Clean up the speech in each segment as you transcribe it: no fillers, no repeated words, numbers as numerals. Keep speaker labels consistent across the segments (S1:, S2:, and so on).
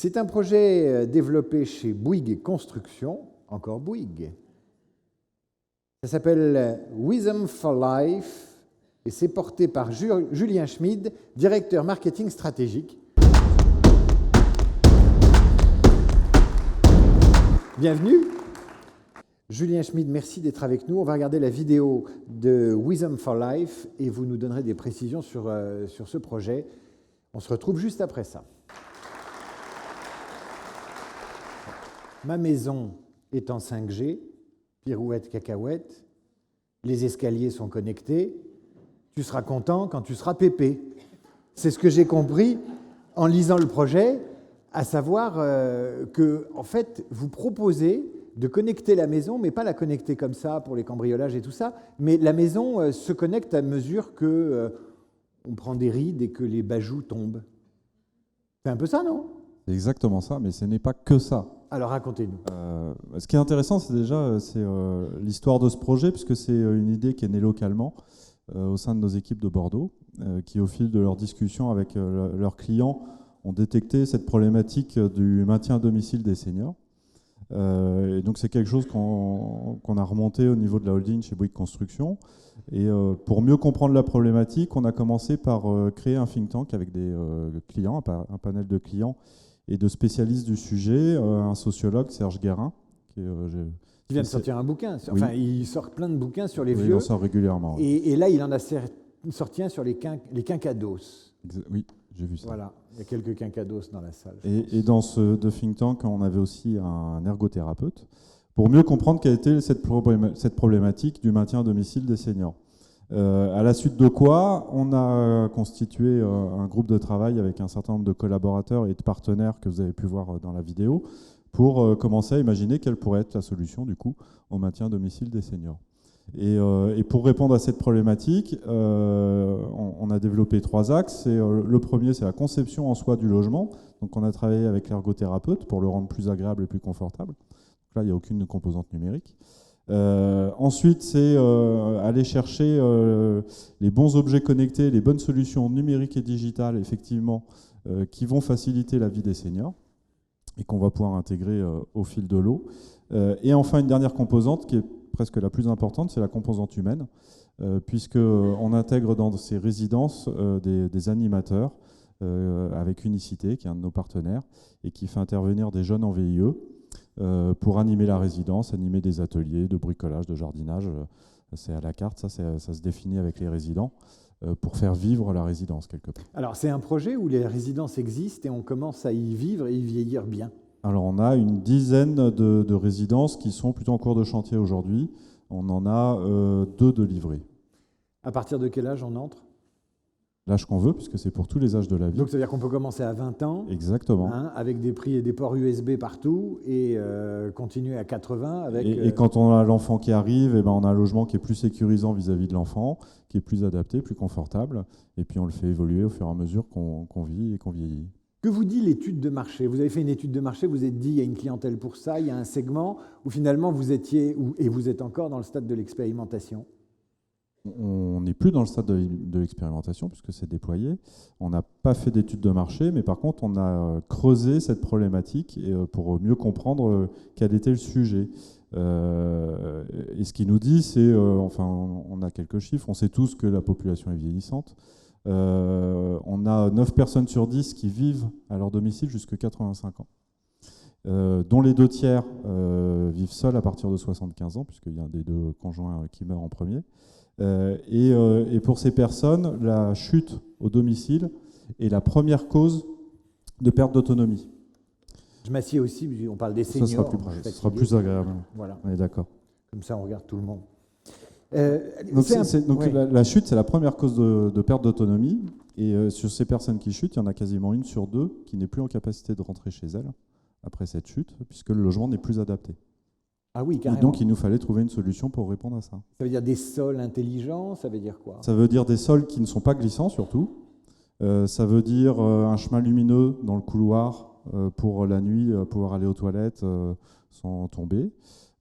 S1: C'est un projet développé chez Bouygues Construction, encore Bouygues. Ça s'appelle Wisdom for Life et c'est porté par Julien Schmid, directeur marketing stratégique. Bienvenue. Julien Schmid, merci d'être avec nous. On va regarder la vidéo de Wisdom for Life et vous nous donnerez des précisions sur ce projet. On se retrouve juste après ça. Ma maison est en 5G, pirouette, cacahuète, les escaliers sont connectés, tu seras content quand tu seras pépé. C'est ce que j'ai compris en lisant le projet, à savoir que, en fait, vous proposez de connecter la maison, mais pas la connecter comme ça pour les cambriolages et tout ça, mais la maison se connecte à mesure qu'on prend des rides et que les bajoux tombent. C'est un peu ça, non ?
S2: C'est exactement ça, mais ce n'est pas que ça.
S1: Alors racontez-nous.
S2: Ce qui est intéressant, c'est déjà l'histoire de ce projet, puisque c'est une idée qui est née localement au sein de nos équipes de Bordeaux, qui au fil de leurs discussions avec leurs clients ont détecté cette problématique du maintien à domicile des seniors. Et donc c'est quelque chose qu'on a remonté au niveau de la holding chez Bouygues Construction. Et pour mieux comprendre la problématique, on a commencé par créer un think tank avec des clients, un panel de clients et de spécialistes du sujet, un sociologue, Serge Guérin.
S1: Il vient de sortir un bouquin. Enfin, oui. Il sort plein de bouquins sur les vieux.
S2: Il en sort régulièrement.
S1: Et là, il en a sorti un sur les quinquados.
S2: Oui, j'ai vu ça.
S1: Voilà, il y a quelques quinquados dans la salle.
S2: Et dans ce think tank, on avait aussi un ergothérapeute pour mieux comprendre quelle était cette problématique du maintien à domicile des seniors. À la suite de quoi, on a constitué un groupe de travail avec un certain nombre de collaborateurs et de partenaires que vous avez pu voir dans la vidéo pour commencer à imaginer quelle pourrait être la solution du coup au maintien à domicile des seniors. Et pour répondre à cette problématique, on a développé 3 axes. Le premier, c'est la conception en soi du logement. Donc on a travaillé avec l'ergothérapeute pour le rendre plus agréable et plus confortable. Donc là, il n'y a aucune composante numérique. Ensuite, c'est aller chercher les bons objets connectés, les bonnes solutions numériques et digitales, effectivement, qui vont faciliter la vie des seniors et qu'on va pouvoir intégrer au fil de l'eau. Et enfin, une dernière composante qui est presque la plus importante, c'est la composante humaine, puisqu'on intègre dans ces résidences des animateurs avec Unicité, qui est un de nos partenaires, et qui fait intervenir des jeunes en VIE pour animer la résidence, animer des ateliers de bricolage, de jardinage. C'est à la carte, ça se définit avec les résidents pour faire vivre la résidence quelque part.
S1: Alors c'est un projet où les résidences existent et on commence à y vivre et y vieillir bien.
S2: Alors on a une dizaine de résidences qui sont plutôt en cours de chantier aujourd'hui. On en a 2 de livrées.
S1: À partir de quel âge on entre ?
S2: L'âge qu'on veut, puisque c'est pour tous les âges de la vie.
S1: Donc ça veut dire qu'on peut commencer à 20 ans.
S2: Exactement.
S1: Avec des prix et des ports USB partout et continuer à 80 avec...
S2: Et quand on a l'enfant qui arrive, on a un logement qui est plus sécurisant vis-à-vis de l'enfant, qui est plus adapté, plus confortable. Et puis on le fait évoluer au fur et à mesure qu'on vit et qu'on vieillit.
S1: Que vous dit l'étude de marché ? Vous avez fait une étude de marché, vous vous êtes dit il y a une clientèle pour ça, il y a un segment où finalement vous étiez, et vous êtes encore dans le stade de l'expérimentation ?
S2: On n'est plus dans le stade de l'expérimentation puisque c'est déployé. On n'a pas fait d'étude de marché, mais par contre on a creusé cette problématique pour mieux comprendre quel était le sujet. Et ce qui nous dit, c'est, on a quelques chiffres, on sait tous que la population est vieillissante. On a 9 personnes sur 10 qui vivent à leur domicile jusqu'à 85 ans, dont les 2 tiers vivent seuls à partir de 75 ans, puisqu'il y a un des 2 conjoints qui meurt en premier. Et pour ces personnes, la chute au domicile est la première cause de perte d'autonomie.
S1: Je m'assieds aussi, on parle des seniors.
S2: Ça sera plus agréable.
S1: Voilà.
S2: On est d'accord.
S1: Comme ça, on regarde tout le monde.
S2: Donc la chute, c'est la première cause de perte d'autonomie. Et sur ces personnes qui chutent, il y en a quasiment 1 sur 2 qui n'est plus en capacité de rentrer chez elle après cette chute, puisque le logement n'est plus adapté.
S1: Ah oui, carrément.
S2: Et donc, il nous fallait trouver une solution pour répondre à ça.
S1: Ça veut dire des sols intelligents, ça veut dire quoi ?
S2: Ça veut dire des sols qui ne sont pas glissants, surtout. Ça veut dire un chemin lumineux dans le couloir pour la nuit, pouvoir aller aux toilettes sans tomber.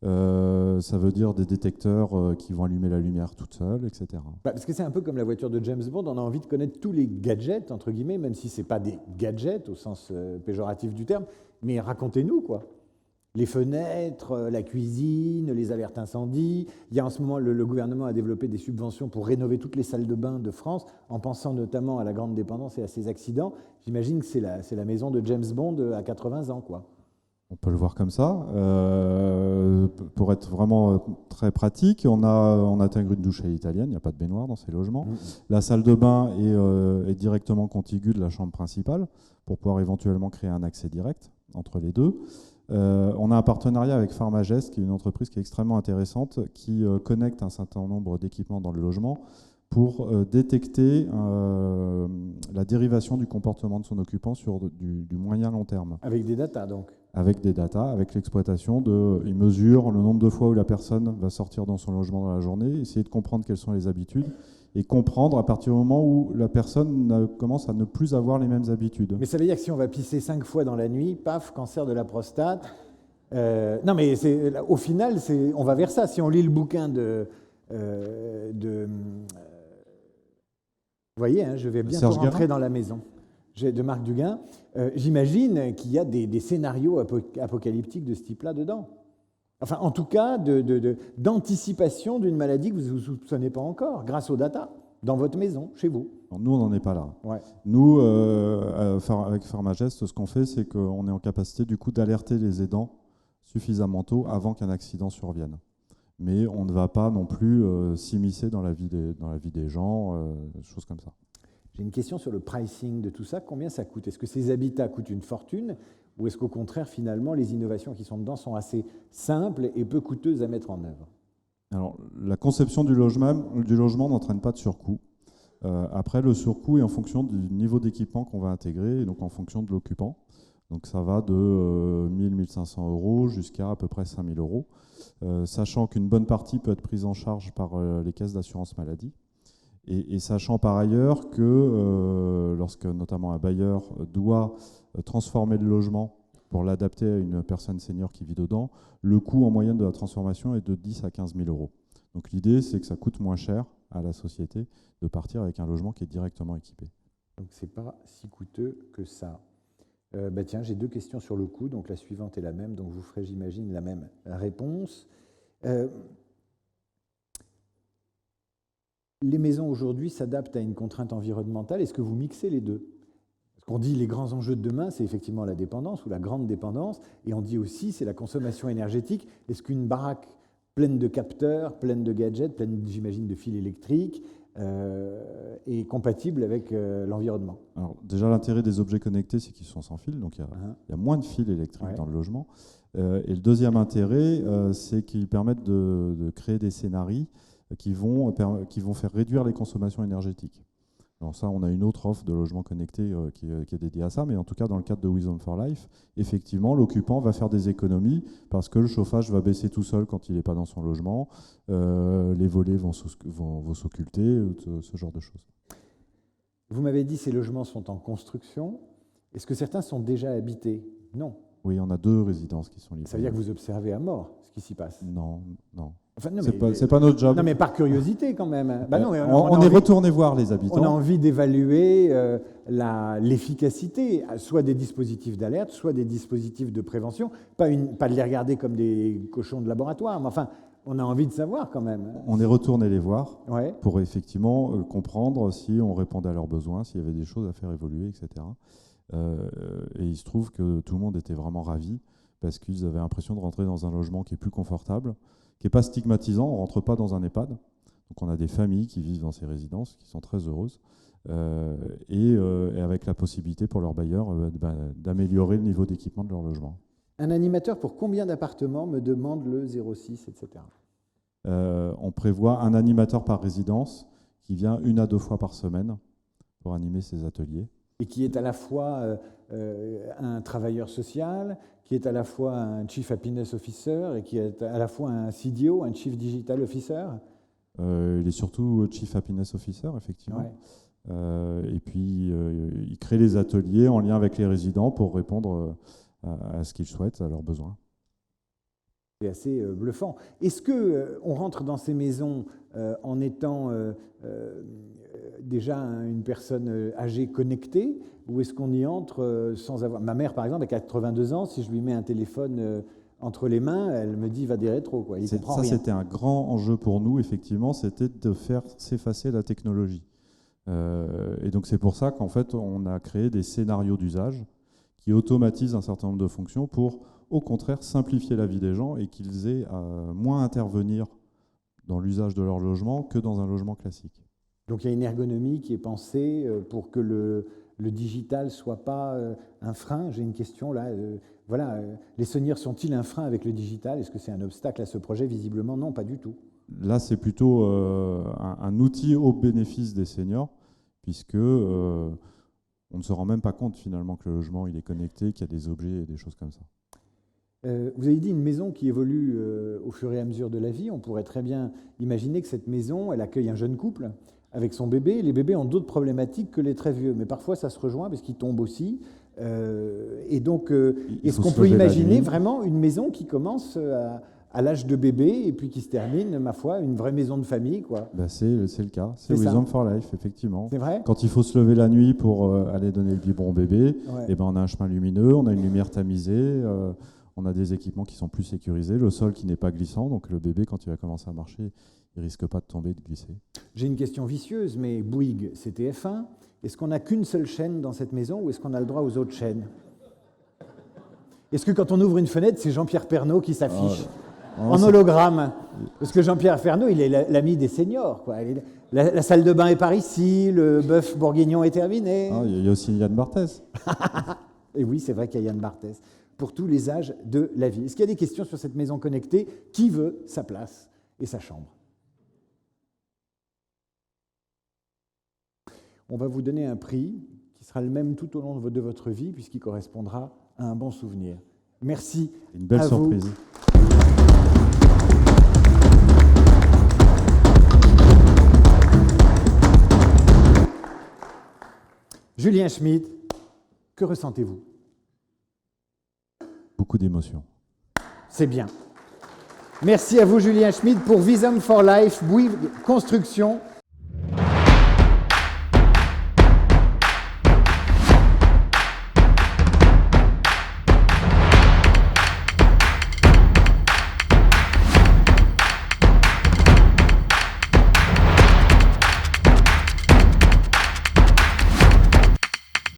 S2: Ça veut dire des détecteurs qui vont allumer la lumière toute seule, etc.
S1: Parce que c'est un peu comme la voiture de James Bond, on a envie de connaître tous les gadgets, entre guillemets, même si ce n'est pas des gadgets au sens péjoratif du terme, mais racontez-nous, quoi. Les fenêtres, la cuisine, les alertes incendie. Il y a en ce moment, le gouvernement a développé des subventions pour rénover toutes les salles de bain de France, en pensant notamment à la grande dépendance et à ces accidents. J'imagine que c'est la maison de James Bond à 80 ans, quoi.
S2: On peut le voir comme ça. Pour être vraiment très pratique, on intègre une douche à l'italienne, il n'y a pas de baignoire dans ces logements. La salle de bain est directement contiguë de la chambre principale pour pouvoir éventuellement créer un accès direct entre les deux. On a un partenariat avec Pharmagest, qui est une entreprise qui est extrêmement intéressante, qui connecte un certain nombre d'équipements dans le logement pour détecter la dérivation du comportement de son occupant sur du moyen long terme.
S1: Avec des datas, donc.
S2: Avec des datas, avec l'exploitation il mesure le nombre de fois où la personne va sortir dans son logement dans la journée, essayer de comprendre quelles sont les habitudes et comprendre à partir du moment où la personne commence à ne plus avoir les mêmes habitudes.
S1: Mais ça veut dire que si on va pisser 5 fois dans la nuit, paf, cancer de la prostate. Non, mais au final, on va vers ça. Si on lit le bouquin vous voyez, hein, je vais bientôt rentrer dans la maison de Marc Duguin. J'imagine qu'il y a des scénarios apocalyptiques de ce type-là dedans. Enfin, en tout cas, d'anticipation d'une maladie que vous ne soupçonnez pas encore, grâce aux data, dans votre maison, chez vous.
S2: Alors, nous, on n'en est pas là.
S1: Ouais.
S2: Nous, avec Pharmagest, ce qu'on fait, c'est qu'on est en capacité du coup d'alerter les aidants suffisamment tôt avant qu'un accident survienne. Mais on ne va pas non plus s'immiscer dans la vie des gens, choses comme ça.
S1: J'ai une question sur le pricing de tout ça. Combien ça coûte? Est-ce que ces habitats coûtent une fortune ou est-ce qu'au contraire, finalement, les innovations qui sont dedans sont assez simples et peu coûteuses à mettre en œuvre?
S2: Alors, la conception du logement n'entraîne pas de surcoût. Après, le surcoût est en fonction du niveau d'équipement qu'on va intégrer et donc en fonction de l'occupant. Donc ça va de 1 000, 1 500 euros jusqu'à à peu près 5 000 euros, sachant qu'une bonne partie peut être prise en charge par les caisses d'assurance maladie. Et sachant par ailleurs que lorsque notamment un bailleur doit transformer le logement pour l'adapter à une personne senior qui vit dedans, le coût en moyenne de la transformation est de 10 à 15 000 euros. Donc l'idée, c'est que ça coûte moins cher à la société de partir avec un logement qui est directement équipé.
S1: Donc c'est pas si coûteux que ça. Tiens, j'ai 2 questions sur le coût, donc la suivante est la même, donc vous ferez, j'imagine, la même réponse. Les maisons aujourd'hui s'adaptent à une contrainte environnementale. Est-ce que vous mixez les deux? Parce qu'on dit les grands enjeux de demain, c'est effectivement la dépendance ou la grande dépendance, et on dit aussi c'est la consommation énergétique. Est-ce qu'une baraque pleine de capteurs, pleine de gadgets, pleine, j'imagine, de fils électriques, est compatible avec l'environnement?
S2: Alors déjà, l'intérêt des objets connectés, c'est qu'ils sont sans fil, donc il y a moins de fils électriques dans le logement. Et le deuxième intérêt, c'est qu'ils permettent de créer des scénarios qui vont faire réduire les consommations énergétiques. Alors ça, on a une autre offre de logement connecté qui est dédiée à ça, mais en tout cas, dans le cadre de Wisdom for Life, effectivement, l'occupant va faire des économies parce que le chauffage va baisser tout seul quand il n'est pas dans son logement, les volets vont s'occulter, ce genre de choses.
S1: Vous m'avez dit que ces logements sont en construction. Est-ce que certains sont déjà habités? Non.
S2: Oui, on a 2 résidences qui sont livrées.
S1: Ça veut dire que vous observez à mort ce qui s'y passe?
S2: Non, non.
S1: Enfin, non,
S2: c'est pas notre job.
S1: Non, mais par curiosité quand même. Non,
S2: on est retourné voir les habitants.
S1: On a envie d'évaluer l'efficacité, soit des dispositifs d'alerte, soit des dispositifs de prévention. Pas de les regarder comme des cochons de laboratoire, mais enfin, on a envie de savoir quand même.
S2: On est retourné les voir pour effectivement comprendre si on répondait à leurs besoins, s'il y avait des choses à faire évoluer, etc. Et il se trouve que tout le monde était vraiment ravi parce qu'ils avaient l'impression de rentrer dans un logement qui est plus confortable, qui n'est pas stigmatisant, on ne rentre pas dans un EHPAD. Donc on a des familles qui vivent dans ces résidences, qui sont très heureuses, et avec la possibilité pour leurs bailleurs d'améliorer le niveau d'équipement de leur logement.
S1: Un animateur pour combien d'appartements, me demande le 06, etc.
S2: On prévoit un animateur par résidence qui vient 1 à 2 fois par semaine pour animer ces ateliers.
S1: Et qui est à la fois un travailleur social, qui est à la fois un Chief Happiness Officer et qui est à la fois un CDO, un Chief Digital Officer.
S2: Il est surtout Chief Happiness Officer, effectivement. Ouais. Et puis, il crée les ateliers en lien avec les résidents pour répondre à ce qu'ils souhaitent, à leurs besoins.
S1: C'est assez bluffant. Est-ce qu'on rentre dans ces maisons en étant déjà une personne âgée connectée, ou est-ce qu'on y entre sans avoir... Ma mère, par exemple, a 82 ans, si je lui mets un téléphone entre les mains, elle me dit « va des rétros ». Quoi. Il comprend rien.
S2: C'était un grand enjeu pour nous, effectivement, c'était de faire s'effacer la technologie. Et donc c'est pour ça qu'en fait, on a créé des scénarios d'usage qui automatisent un certain nombre de fonctions pour, au contraire, simplifier la vie des gens et qu'ils aient moins à intervenir dans l'usage de leur logement que dans un logement classique.
S1: Donc il y a une ergonomie qui est pensée pour que le digital ne soit pas un frein. J'ai une question là. Voilà, les seniors sont-ils un frein avec le digital? Est-ce que c'est un obstacle à ce projet? Visiblement, non, pas du tout.
S2: Là, c'est plutôt un outil au bénéfice des seniors, puisque on ne se rend même pas compte finalement que le logement il est connecté, qu'il y a des objets et des choses comme ça.
S1: Vous avez dit une maison qui évolue au fur et à mesure de la vie. On pourrait très bien imaginer que cette maison, elle accueille un jeune couple avec son bébé. Les bébés ont d'autres problématiques que les très vieux, mais parfois ça se rejoint parce qu'ils tombent aussi. Et donc, est-ce qu'on peut imaginer vraiment une maison qui commence à l'âge de bébé et puis qui se termine, ma foi, une vraie maison de famille, quoi?
S2: Ben c'est le cas, c'est Wisdom for Life, effectivement.
S1: C'est vrai?
S2: Quand il faut se lever la nuit pour aller donner le biberon au bébé,
S1: Ouais.
S2: et ben on a un chemin lumineux, on a une lumière tamisée, on a des équipements qui sont plus sécurisés, le sol qui n'est pas glissant, donc le bébé, quand il va commencer à marcher, il ne risque pas de tomber, de glisser.
S1: J'ai une question vicieuse, mais Bouygues, c'est TF1. Est-ce qu'on n'a qu'une seule chaîne dans cette maison ou est-ce qu'on a le droit aux autres chaînes? Est-ce que quand on ouvre une fenêtre, c'est Jean-Pierre Pernaut qui s'affiche en hologramme? Parce que Jean-Pierre Pernaut, il est l'ami des seniors, quoi. La salle de bain est par ici, le bœuf bourguignon est terminé.
S2: Il y a aussi Yann Barthès.
S1: Et oui, c'est vrai qu'il y a Yann Barthès. Pour tous les âges de la vie. Est-ce qu'il y a des questions sur cette maison connectée? Qui veut sa place et sa chambre? On va vous donner un prix qui sera le même tout au long de votre vie, puisqu'il correspondra à un bon souvenir. Merci.
S2: Une belle surprise.
S1: Julien Schmid, que ressentez-vous?
S2: Beaucoup d'émotions.
S1: C'est bien. Merci à vous, Julien Schmid, pour Wisdom for Life, Bouygues Construction.